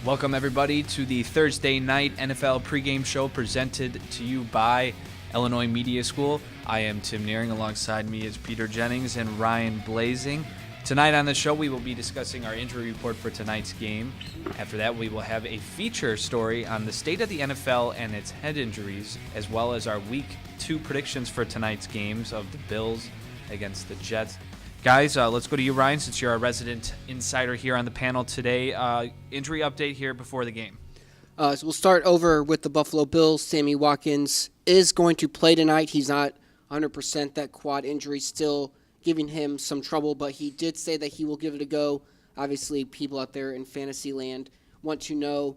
Welcome, everybody, to the Thursday night NFL pregame show presented to you by Illinois Media School. I am Tim Nearing. Alongside me is Peter Jennings and Ryan Blazing. Tonight on the show, we will be discussing our injury report for tonight's game. After that, we will have a feature story on the state of the NFL and its head injuries, as well as our Week 2 predictions for tonight's games of the Bills against the Jets. Guys, let's go to you, Ryan, since you're our resident insider here on the panel today. Injury update here before the game. So we'll start over with the Buffalo Bills. Sammy Watkins is going to play tonight. He's not 100%. That quad injury still giving him some trouble, but he did say that he will give it a go. Obviously, people out there in fantasy land want to know.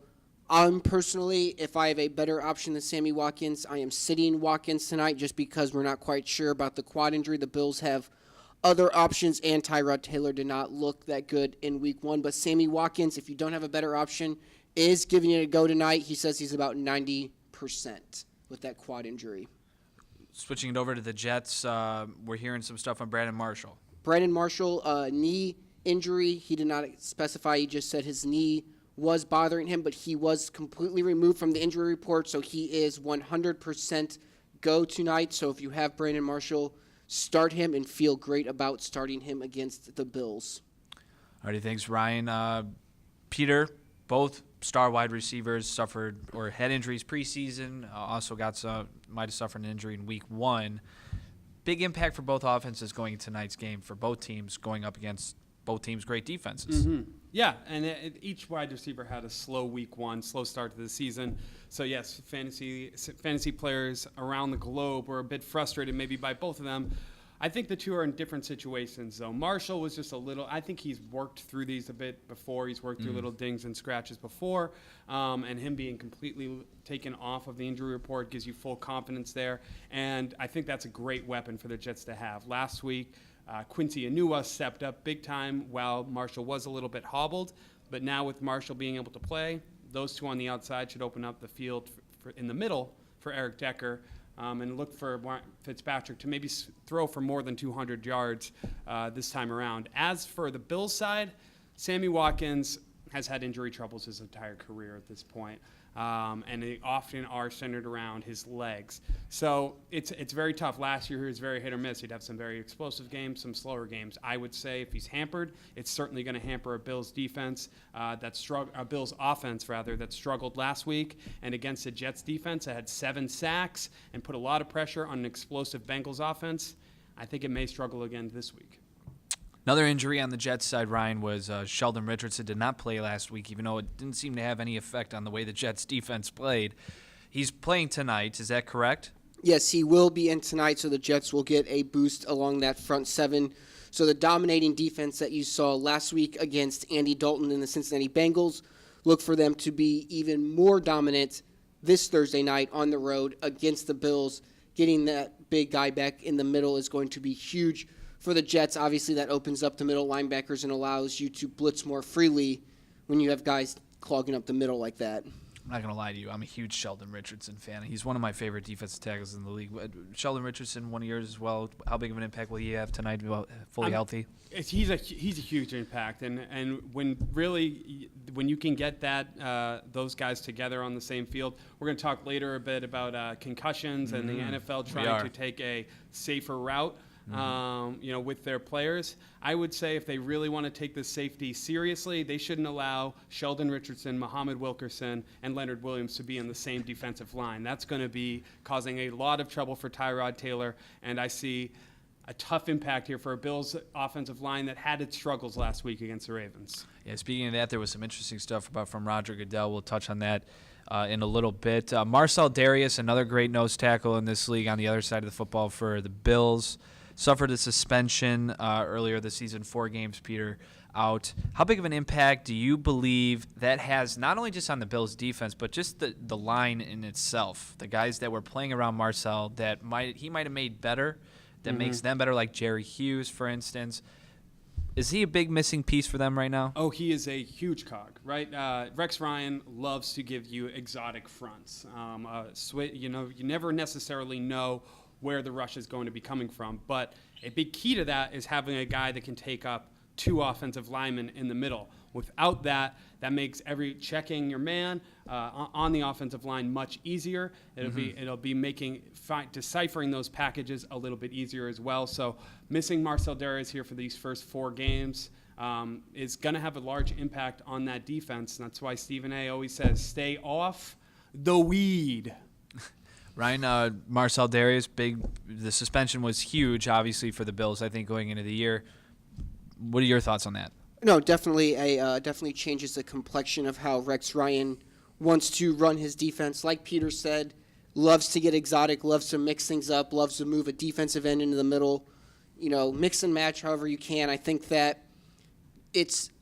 Personally, if I have a better option than Sammy Watkins, I am sitting Watkins tonight just because we're not quite sure about the quad injury. The Bills have other options, and Tyrod Taylor did not look that good in Week 1. But Sammy Watkins, if you don't have a better option, is giving it a go tonight. He says he's about 90% with that quad injury. Switching it over to the Jets, we're hearing some stuff on Brandon Marshall. Brandon Marshall, knee injury. He did not specify. He just said his knee was bothering him, but he was completely removed from the injury report, so he is 100% go tonight. So if you have Brandon Marshall, start him and feel great about starting him against the Bills. All right, thanks, Ryan. Peter, both star wide receivers suffered or had injuries preseason. Also might have suffered an injury in Week 1. Big impact for both offenses going into tonight's game for both teams going up against both teams' great defenses. Mm-hmm. Yeah, and each wide receiver had a slow Week 1, slow start to the season. So, yes, fantasy players around the globe were a bit frustrated maybe by both of them. I think the two are in different situations, though. Marshall was just I think he's worked through these a bit before. He's worked through little dings and scratches before, and him being completely taken off of the injury report gives you full confidence there. And I think that's a great weapon for the Jets to have. Last week, Quincy Enunwa stepped up big time while Marshall was a little bit hobbled. But now with Marshall being able to play, those two on the outside should open up the field in the middle for Eric Decker. And look for Fitzpatrick to maybe throw for more than 200 yards this time around. As for the Bills side, Sammy Watkins has had injury troubles his entire career at this point. And they often are centered around his legs. So it's very tough. Last year he was very hit or miss. He'd have some very explosive games, some slower games. I would say if he's hampered, it's certainly going to hamper a Bills defense a Bills offense rather that struggled last week. And against the Jets defense that had 7 sacks and put a lot of pressure on an explosive Bengals offense, I think it may struggle again this week. Another injury on the Jets side, Ryan, was Sheldon Richardson did not play last week, even though it didn't seem to have any effect on the way the Jets defense played. He's playing tonight. Is that correct? Yes, he will be in tonight, so the Jets will get a boost along that front 7. So the dominating defense that you saw last week against Andy Dalton and the Cincinnati Bengals, look for them to be even more dominant this Thursday night on the road against the Bills. Getting that big guy back in the middle is going to be huge for the Jets. Obviously, that opens up the middle linebackers and allows you to blitz more freely when you have guys clogging up the middle like that. I'm not going to lie to you. I'm a huge Sheldon Richardson fan. He's one of my favorite defensive tackles in the league. Sheldon Richardson, one of yours as well. How big of an impact will he have tonight, fully healthy? He's a huge impact. And when you can get those guys together on the same field, we're going to talk later a bit about concussions and the NFL trying to take a safer route. With their players. I would say if they really want to take this safety seriously, they shouldn't allow Sheldon Richardson, Muhammad Wilkerson, and Leonard Williams to be in the same defensive line. That's going to be causing a lot of trouble for Tyrod Taylor, and I see a tough impact here for a Bills offensive line that had its struggles last week against the Ravens. Yeah, speaking of that, there was some interesting stuff from Roger Goodell. We'll touch on that in a little bit. Marcel Darius, another great nose tackle in this league on the other side of the football for the Bills. Suffered a suspension earlier this season, 4 games, Peter, out. How big of an impact do you believe that has not only just on the Bills' defense, but just the line in itself? The guys that were playing around Marcel that he might have made better, that makes them better, like Jerry Hughes, for instance. Is he a big missing piece for them right now? Oh, he is a huge cog, right? Rex Ryan loves to give you exotic fronts. You never necessarily know where the rush is going to be coming from. But a big key to that is having a guy that can take up 2 offensive linemen in the middle. Without that, that makes every checking your man on the offensive line much easier. It'll be making deciphering those packages a little bit easier as well. So missing Marcel Darius here for these first 4 games is going to have a large impact on that defense. And that's why Stephen A. always says, stay off the weed. Ryan, Marcel Darius, the suspension was huge, obviously, for the Bills, I think, going into the year. What are your thoughts on that? No, definitely definitely changes the complexion of how Rex Ryan wants to run his defense. Like Peter said, loves to get exotic, loves to mix things up, loves to move a defensive end into the middle, mix and match however you can. I think that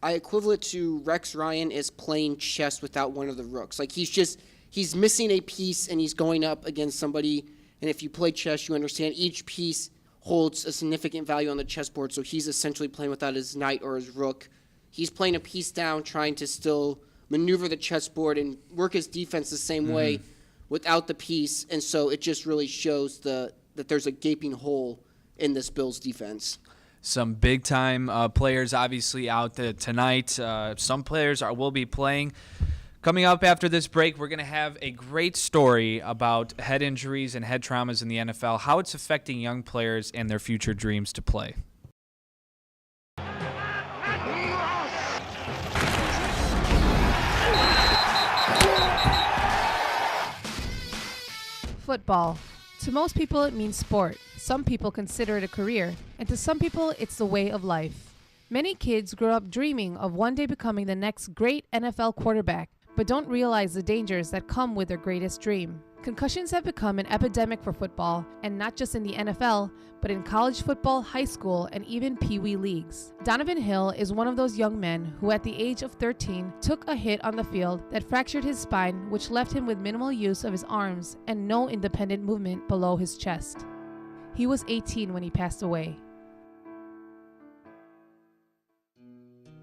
I equivalent to Rex Ryan is playing chess without one of the rooks. Like he's missing a piece and he's going up against somebody. And if you play chess, you understand each piece holds a significant value on the chessboard. So he's essentially playing without his knight or his rook. He's playing a piece down, trying to still maneuver the chessboard and work his defense the same way without the piece. And so it just really shows that there's a gaping hole in this Bills defense. Some big-time players obviously out there tonight. Some players will be playing. Coming up after this break, we're going to have a great story about head injuries and head traumas in the NFL, how it's affecting young players and their future dreams to play. Football. To most people, it means sport. Some people consider it a career, and to some people, it's the way of life. Many kids grow up dreaming of one day becoming the next great NFL quarterback, but don't realize the dangers that come with their greatest dream. Concussions have become an epidemic for football, and not just in the NFL, but in college football, high school, and even Pee Wee leagues. Donovan Hill is one of those young men who at the age of 13 took a hit on the field that fractured his spine, which left him with minimal use of his arms and no independent movement below his chest. He was 18 when he passed away.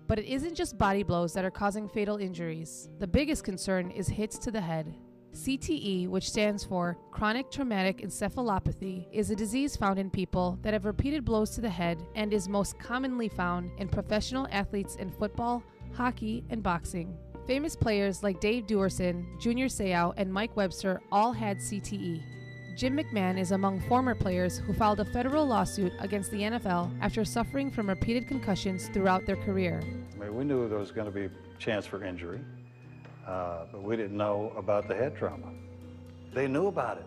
But it isn't just body blows that are causing fatal injuries. The biggest concern is hits to the head. CTE, which stands for chronic traumatic encephalopathy, is a disease found in people that have repeated blows to the head and is most commonly found in professional athletes in football, hockey, and boxing. Famous players like Dave Duerson, Junior Seau, and Mike Webster all had CTE. Jim McMahon is among former players who filed a federal lawsuit against the NFL after suffering from repeated concussions throughout their career. I mean, we knew there was going to be a chance for injury, but we didn't know about the head trauma. They knew about it,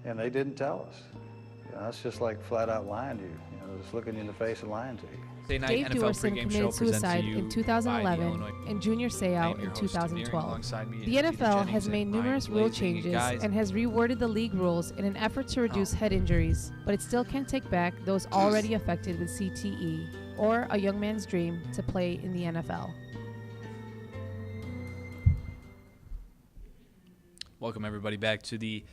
and they didn't tell us. It's just like flat out lying to you, just looking you in the face and lying to you. Dave Duerson committed suicide in 2011 and Junior Seau in 2012. The NFL has made numerous rule changes and has reworded the league rules in an effort to reduce head injuries, but it still can't take back those already affected with CTE or a young man's dream to play in the NFL. Welcome, everybody, back to the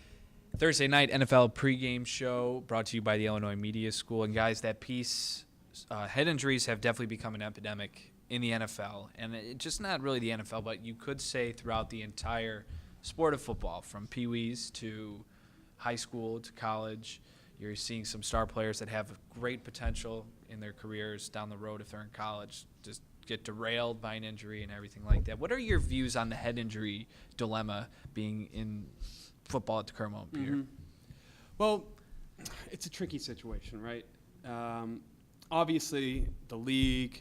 Thursday night NFL pregame show brought to you by the Illinois Media School. And, guys, that piece... head injuries have definitely become an epidemic in the NFL, and just not really the NFL, but you could say throughout the entire sport of football, from pee-wees to high school to college. You're seeing some star players that have great potential in their careers down the road if they're in college just get derailed by an injury and everything like that. What are your views on the head injury dilemma being in football at the current moment, Peter? Well, it's a tricky situation, right? Obviously, the leagues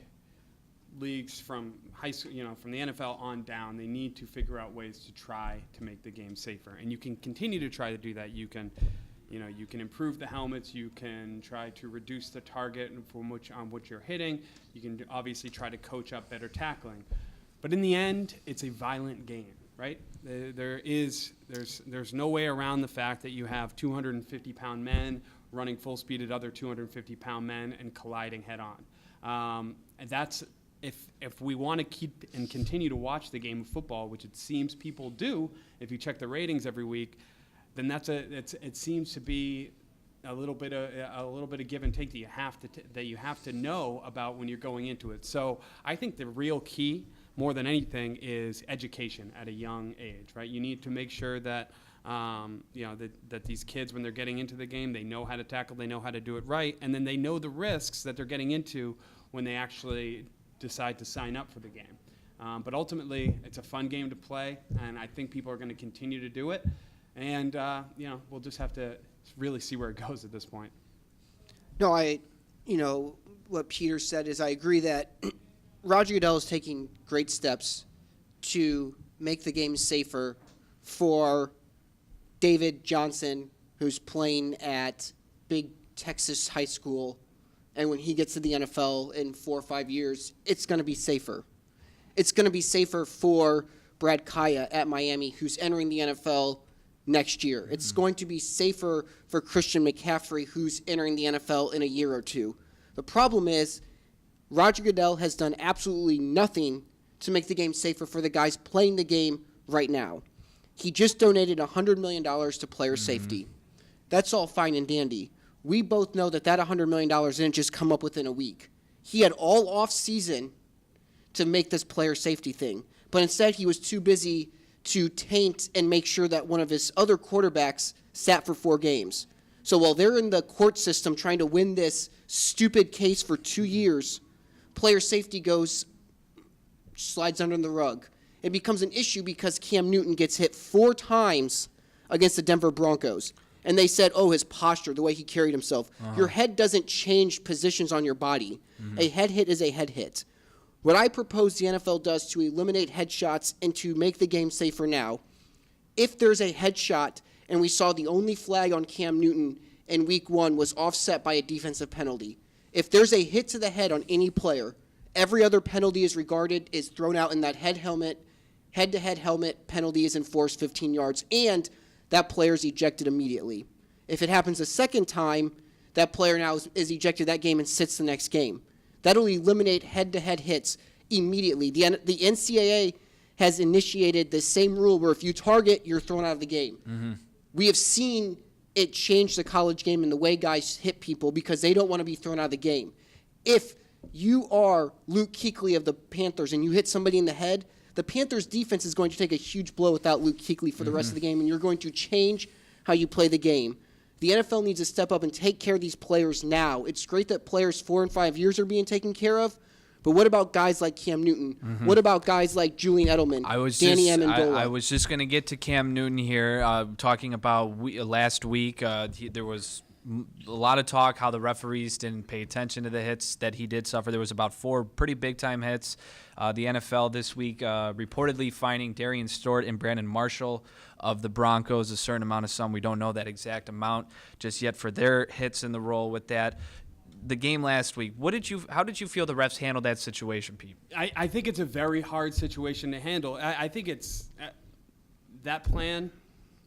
from high school, from the NFL on down, they need to figure out ways to try to make the game safer. And you can continue to try to do that. You can improve the helmets. You can try to reduce the target on which you're hitting. You can obviously try to coach up better tackling. But in the end, it's a violent game, right? There's no way around the fact that you have 250-pound men running full speed at other 250-pound men and colliding head-on. And that's if we want to keep and continue to watch the game of football, which it seems people do if you check the ratings every week, then it seems to be a little bit of give and take that you have to know about when you're going into it. So I think the real key, more than anything, is education at a young age, right? You need to make sure that that these kids, when they're getting into the game, they know how to tackle, they know how to do it right, and then they know the risks that they're getting into when they actually decide to sign up for the game. But ultimately, it's a fun game to play, and I think people are going to continue to do it. And, we'll just have to really see where it goes at this point. No, what Peter said is I agree that Roger Goodell is taking great steps to make the game safer for David Johnson, who's playing at big Texas high school, and when he gets to the NFL in 4 or 5 years, it's going to be safer. It's going to be safer for Brad Kaya at Miami, who's entering the NFL next year. It's going to be safer for Christian McCaffrey, who's entering the NFL in a year or two. The problem is Roger Goodell has done absolutely nothing to make the game safer for the guys playing the game right now. He just donated $100 million to player safety. That's all fine and dandy. We both know that $100 million didn't just come up within a week. He had all off season to make this player safety thing. But instead, he was too busy to taint and make sure that one of his other quarterbacks sat for 4 games. So while they're in the court system trying to win this stupid case for 2 years, player safety slides under the rug. It becomes an issue because Cam Newton gets hit 4 times against the Denver Broncos. And they said, his posture, the way he carried himself. Your head doesn't change positions on your body. A head hit is a head hit. What I propose the NFL does to eliminate headshots and to make the game safer now, if there's a headshot and we saw the only flag on Cam Newton in week 1 was offset by a defensive penalty, if there's a hit to the head on any player, every other penalty is thrown out in that head-to-head helmet penalty is enforced 15 yards, and that player is ejected immediately. If it happens a second time, that player now is ejected that game and sits the next game. That'll eliminate head-to-head hits immediately. The NCAA has initiated the same rule where if you target, you're thrown out of the game. We have seen it change the college game and the way guys hit people because they don't want to be thrown out of the game. If you are Luke Kuechly of the Panthers and you hit somebody in the head, the Panthers' defense is going to take a huge blow without Luke Kuechly for the rest of the game, and you're going to change how you play the game. The NFL needs to step up and take care of these players now. It's great that players 4 and 5 years are being taken care of, but what about guys like Cam Newton? What about guys like Julian Edelman, Danny Amendola? I was just going to get to Cam Newton here, talking about last week. There was a lot of talk how the referees didn't pay attention to the hits that he did suffer. There was about 4 pretty big-time hits. The NFL this week reportedly fining Darian Stewart and Brandon Marshall of the Broncos a certain amount of sum. We don't know that exact amount just yet for their hits in the role with that. The game last week, how did you feel the refs handled that situation, Pete? I think it's a very hard situation to handle. I think it's that plan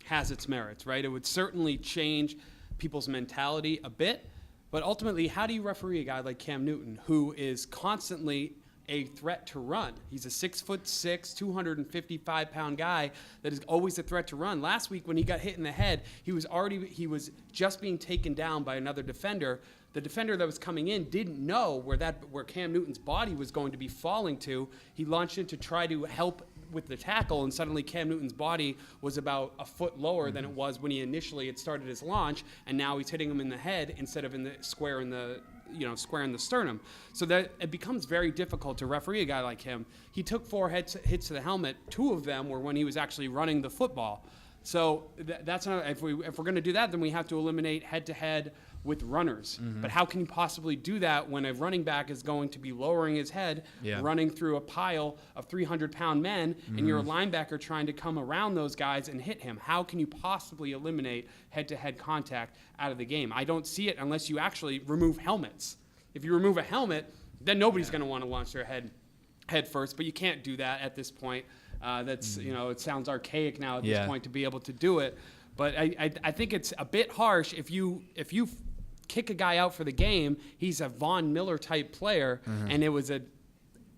has its merits, right? It would certainly change people's mentality a bit, but ultimately, how do you referee a guy like Cam Newton, who is constantly a threat to run? He's a 6'6", 255-pound guy that is always a threat to run. Last week, when he got hit in the head, he was just being taken down by another defender. The defender that was coming in didn't know where Cam Newton's body was going to be falling to. He launched in to try to help with the tackle, and suddenly Cam Newton's body was about a foot lower than it was when he initially had started his launch, and now he's hitting him in the head instead of in the square in the sternum. So that it becomes very difficult to referee a guy like him. He took 4 hits to the helmet. 2 of them were when he was actually running the football. So that's not, if we're going to do that, then we have to eliminate head-to-head with runners. But how can you possibly do that when a running back is going to be lowering his head, running through a pile of 300-pound men, and you're a linebacker trying to come around those guys and hit him? How can you possibly eliminate head-to-head contact out of the game? I don't see it unless you actually remove helmets. If you remove a helmet, then nobody's going to want to launch their head first, but you can't do that at this point. It sounds archaic now at this point to be able to do it. But I think it's a bit harsh if you kick a guy out for the game. He's a Von Miller type player, and it was a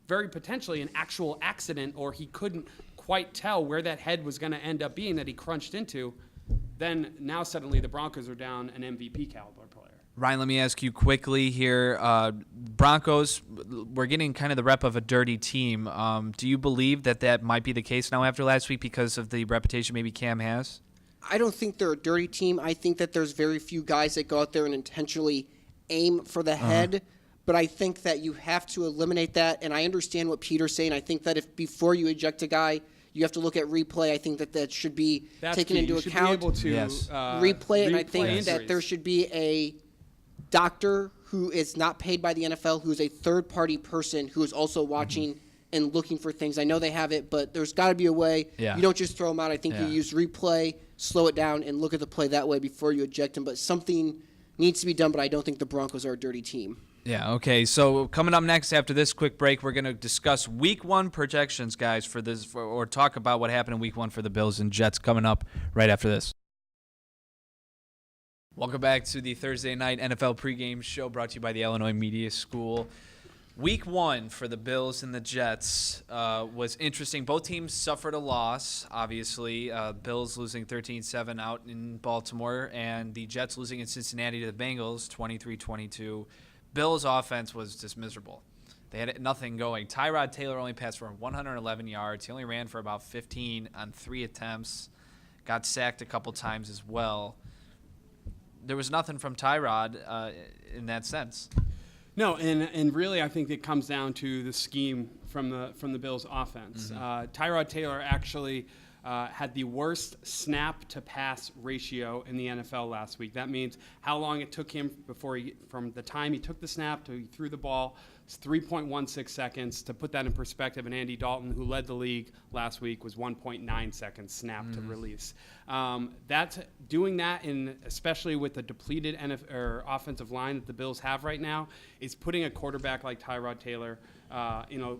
very potentially an actual accident, or he couldn't quite tell where that head was going to end up being that he crunched into. Then now suddenly the Broncos are down an MVP caliber player. Ryan, let me ask you quickly here. Broncos, we're getting kind of the rep of a dirty team. Do you believe that might be the case now after last week because of the reputation maybe Cam has? I don't think they're a dirty team. I think that there's very few guys that go out there and intentionally aim for the head. but I think that you have to eliminate that, and I understand what Peter's saying. I think that if before you eject a guy, you have to look at replay. I think that should be taken into account. You should be able to Yes. Replay, and I think injuries. that there should be a doctor who is not paid by the NFL, who is a third-party person who is also watching and looking for things. I know they have it, but there's got to be a way. Yeah. You don't just throw them out. I think Yeah. you use replay, slow it down, and look at the play that way before you eject him. But something needs to be done, but I don't think the Broncos are a dirty team. Yeah, okay. So coming up next after this quick break, we're going to discuss Week 1 projections, guys, or talk about what happened in Week 1 for the Bills and Jets coming up right after this. Welcome back to the Thursday night NFL pregame show brought to you by the Illinois Media School. Week 1 for the Bills and the Jets was interesting. Both teams suffered a loss, obviously. Bills losing 13-7 out in Baltimore, and the Jets losing in Cincinnati to the Bengals 23-22. Bills' offense was just miserable. They had nothing going. Tyrod Taylor only passed for 111 yards. He only ran for about 15 on 3 attempts. Got sacked a couple times as well. There was nothing from Tyrod in that sense. No, and really, I think it comes down to the scheme from the Bills' offense. Tyrod Taylor actually had the worst snap-to-pass ratio in the NFL last week. That means how long it took him from the time he took the snap to he threw the ball. It's 3.16 seconds. To put that in perspective, and Andy Dalton, who led the league last week, was 1.9 seconds snap to release. That's doing that, especially with the depleted offensive line that the Bills have right now, is putting a quarterback like Tyrod Taylor in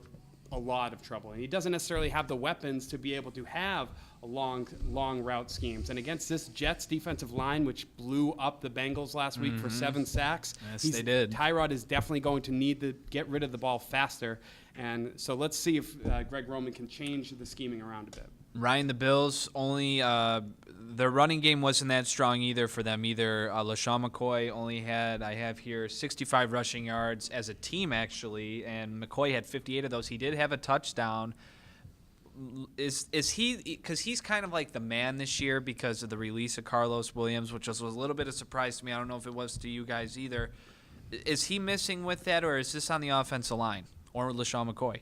a lot of trouble. And he doesn't necessarily have the weapons to be able to have a long route schemes. And against this Jets defensive line, which blew up the Bengals last week for 7 sacks, Yes, they did. Tyrod is definitely going to need to get rid of the ball faster. And so let's see if Greg Roman can change the scheming around a bit. Ryan, the Bills only their running game wasn't that strong either for them either. LaShawn McCoy only had, I have here, 65 rushing yards as a team actually, and McCoy had 58 of those. He did have a touchdown. Is he, because he's kind of like the man this year because of the release of Carlos Williams, which was a little bit of a surprise to me. I don't know if it was to you guys either. Is he missing with that, or is this on the offensive line or LaShawn McCoy?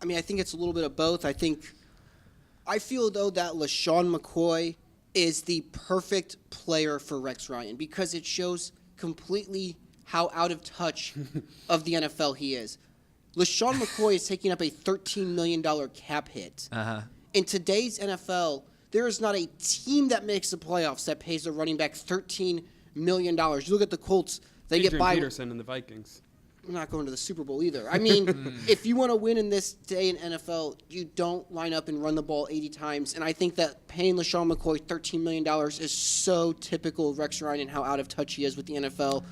I mean, I think it's a little bit of both. I feel, though, that LaShawn McCoy is the perfect player for Rex Ryan because it shows completely how out of touch of the NFL he is. LaShawn McCoy is taking up a $13 million cap hit. In today's NFL, there is not a team that makes the playoffs that pays a running back $13 million. You look at the Colts, they get by. Peterson and the Vikings. We're not going to the Super Bowl either. I mean, if you want to win in this day in NFL, you don't line up and run the ball 80 times. And I think that paying LaShawn McCoy $13 million is so typical of Rex Ryan and how out of touch he is with the NFL.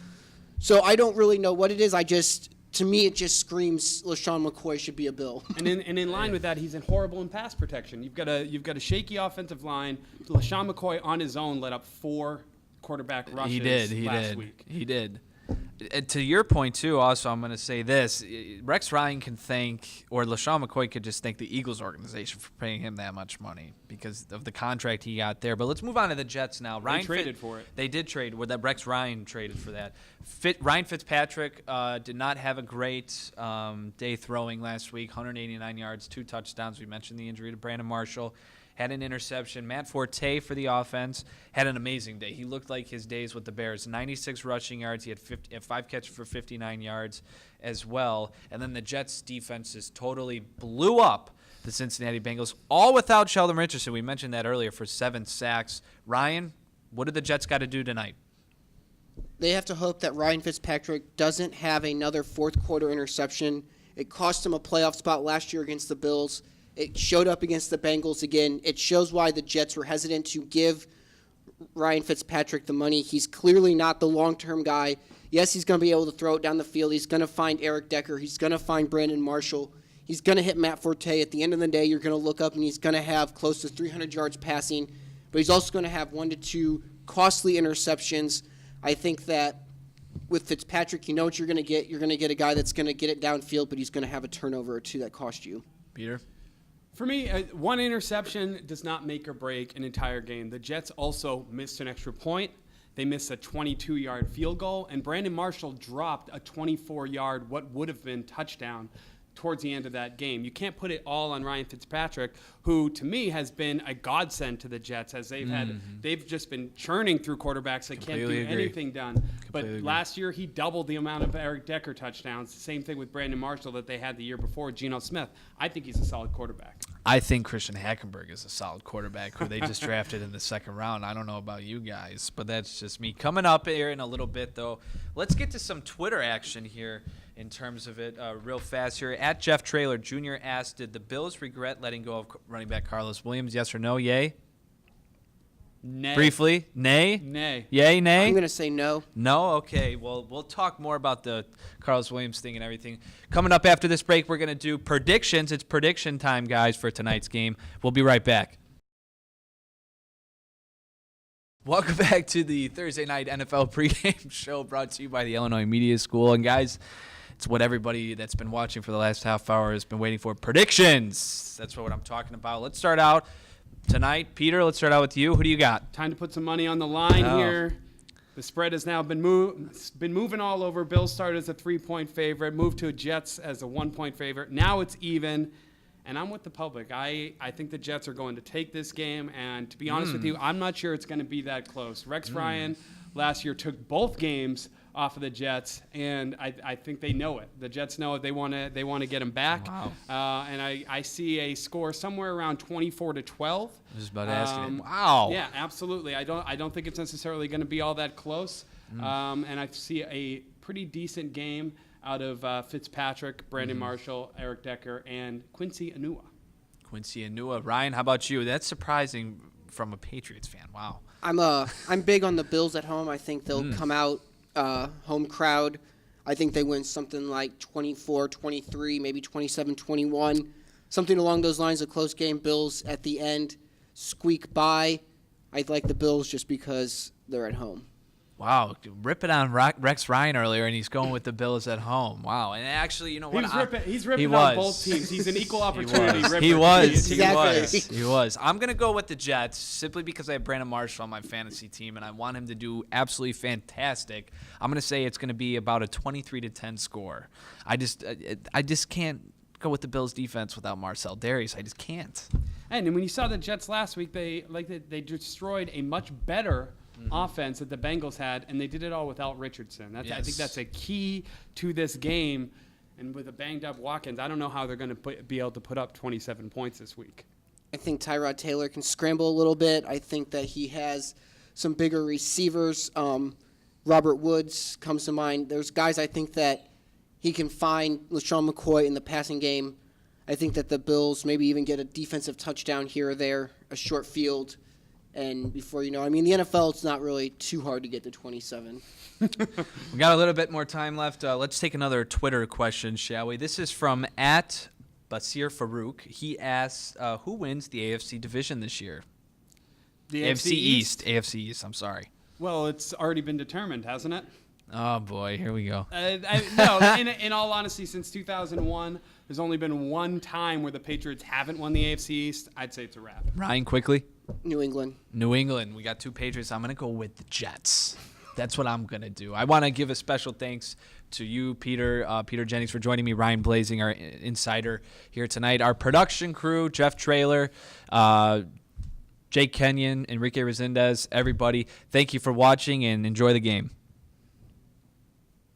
So I don't really know what it is. To me, it just screams LaShawn McCoy should be a Bill. And in line with that, he's horrible in pass protection. You've got a shaky offensive line. LaShawn McCoy on his own let up 4 quarterback rushes last week. He did. To your point, too, also, I'm going to say this. Rex Ryan can thank, or LaShawn McCoy could just thank the Eagles organization for paying him that much money because of the contract he got there. But let's move on to the Jets now. They traded for it. They did trade. Rex Ryan traded for that. Ryan Fitzpatrick did not have a great day throwing last week. 189 yards, 2 touchdowns. We mentioned the injury to Brandon Marshall. Had an interception. Matt Forte for the offense had an amazing day. He looked like his days with the Bears. 96 rushing yards. He had 5 catches for 59 yards as well. And then the Jets' defense just totally blew up the Cincinnati Bengals, all without Sheldon Richardson. We mentioned that earlier for 7 sacks. Ryan, what did the Jets got to do tonight? They have to hope that Ryan Fitzpatrick doesn't have another fourth-quarter interception. It cost him a playoff spot last year against the Bills. It showed up against the Bengals again. It shows why the Jets were hesitant to give Ryan Fitzpatrick the money. He's clearly not the long-term guy. Yes, he's going to be able to throw it down the field. He's going to find Eric Decker. He's going to find Brandon Marshall. He's going to hit Matt Forte. At the end of the day, you're going to look up and he's going to have close to 300 yards passing, but he's also going to have 1 to 2 costly interceptions. I think that with Fitzpatrick, you know what you're going to get. You're going to get a guy that's going to get it downfield, but he's going to have a turnover or 2 that cost you. Peter? For me, 1 interception does not make or break an entire game. The Jets also missed an extra point. they missed a 22-yard field goal, and Brandon Marshall dropped a 24-yard, what would have been touchdown towards the end of that game. You can't put it all on Ryan Fitzpatrick, who to me has been a godsend to the Jets, as they've just been churning through quarterbacks that can't do anything done. But last year he doubled the amount of Eric Decker touchdowns. Same thing with Brandon Marshall that they had the year before. Geno Smith. I think he's a solid quarterback. I think Christian Hackenberg is a solid quarterback who they just drafted in the second round. I don't know about you guys, but that's just me. Coming up here in a little bit, though, let's get to some Twitter action here in terms of it real fast here. At Jeff Traylor Jr. asked, did the Bills regret letting go of running back Carlos Williams? Yes or no? Yay? Nay. Briefly? Nay? Nay. Yay, nay? I'm going to say no. No? Okay. Well, we'll talk more about the Carlos Williams thing and everything. Coming up after this break, we're going to do predictions. It's prediction time, guys, for tonight's game. We'll be right back. Welcome back to the Thursday night NFL pregame show brought to you by the Illinois Media School. And, guys, it's what everybody that's been watching for the last half hour has been waiting for. Predictions. That's what I'm talking about. Let's start out tonight. Peter, let's start out with you. Who do you got? Time to put some money on the line here. The spread has now been moving all over. Bills started as a 3-point favorite, moved to Jets as a 1-point favorite. Now it's even, and I'm with the public. I think the Jets are going to take this game, and to be honest with you, I'm not sure it's going to be that close. Rex Ryan last year took both games off of the Jets, and I think they know it. The Jets know it. They want to get him back. Wow. And I see a score somewhere around 24-12. I was just about to ask you. Wow. Yeah, absolutely. I don't think it's necessarily going to be all that close. And I see a pretty decent game out of Fitzpatrick, Brandon Marshall, Eric Decker, and Quincy Enunwa. Quincy Enunwa. Ryan, how about you? That's surprising from a Patriots fan. Wow. I'm big on the Bills at home. I think they'll come out home crowd. I think they win something like 24-23, maybe 27-21, something along those lines. A close game. Bills at the end squeak by. I like the Bills just because they're at home. Wow, ripping on Rex Ryan earlier, and he's going with the Bills at home. Wow, and actually, you know what? He's ripping on both teams. He's an equal opportunity ripper. He was. Exactly. I'm going to go with the Jets simply because I have Brandon Marshall on my fantasy team, and I want him to do absolutely fantastic. I'm going to say it's going to be about a 23-10 score. I just can't go with the Bills defense without Marcel Darius. I just can't. And when you saw the Jets last week, they destroyed a much better offense that the Bengals had, and they did it all without Richardson. I think that's a key to this game. And with a banged-up Watkins, I don't know how they're going to be able to put up 27 points this week. I think Tyrod Taylor can scramble a little bit. I think that he has some bigger receivers. Robert Woods comes to mind. There's guys I think that he can find LaShawn McCoy in the passing game. I think that the Bills maybe even get a defensive touchdown here or there, a short field. And before you know, the NFL, it's not really too hard to get to 27. We got a little bit more time left. Let's take another Twitter question, shall we? This is from @Basir Farouk. He asks, who wins the AFC division this year? The AFC East. AFC East, I'm sorry. Well, it's already been determined, hasn't it? Oh, boy, here we go. No, in all honesty, since 2001, there's only been one time where the Patriots haven't won the AFC East. I'd say it's a wrap. Ryan, quickly. New England. We got two Patriots. I'm going to go with the Jets. That's what I'm going to do. I want to give a special thanks to you, Peter Jennings, for joining me, Ryan Blazing, our insider here tonight, our production crew, Jeff Traylor, Jake Kenyon, Enrique Resendez, everybody. Thank you for watching, and enjoy the game.